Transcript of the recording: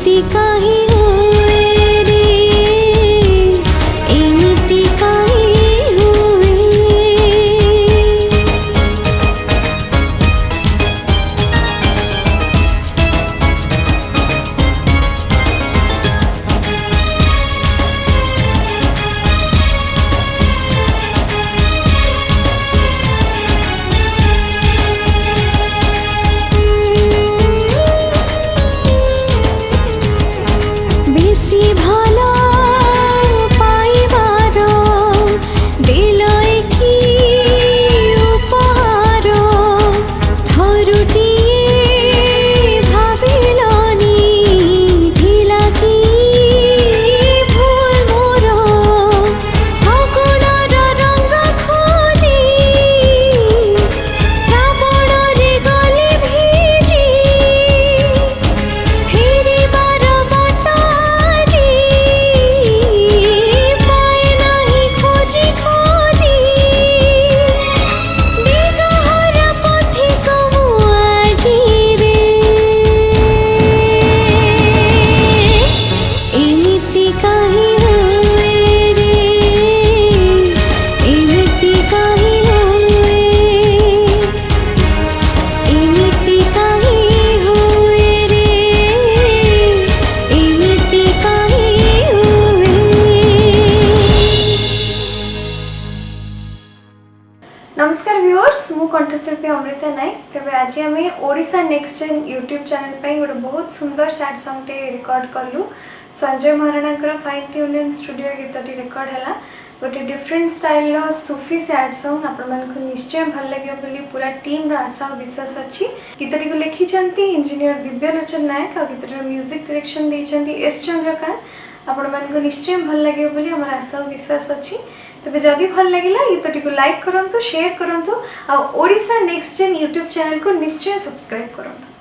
एमिति काहे हुए रे, एमिति काहे हुए। बेसी भलो पाइबार दिलय कि उपहार, थरुटिए भाबिलनि धिला कि भूल मोर। फागुनर रंग खोजी श्रावणरे गली भिजी, फेरिबार बाट आजी पाए नाही खोजी खोजी। बेगहर पथिक मु आजी रे, एमिति काहे हुए रे, एमिति काहे हुए, एमिति काहे हुए रे, एमिति काहे हुए। नमस्कार व्यूअर्स, मु कंठशिल्पी अमृता नायक। तेज आज आम Odisha next gen YouTube channel पे गोटे बहुत सुंदर सैड सॉन्ग टे रिकॉर्ड कलु। Sanjay Maharana fine tune studio गीतटी रिकॉर्ड है। गोटे different style Sufi sad song आपण मानक निश्चय भल लगे बोली पूरा टीम आशा और विश्वास अच्छी। गीतटी को लिखिंट इंजीनियर दिव्यलोचन नायक और गीतर म्यूजिक डायरेक्शन देइछंती एस चंद्रकांत। आपण मानक निश्चय भल लगे बोली हमर आशा और विश्वास अच्छी। तेज जदि भल लगे गीतटी को लाइक करंतु, शेयर करंतु और Odisha next gen YouTube channel को निश्चय सब्सक्राइब करंतु।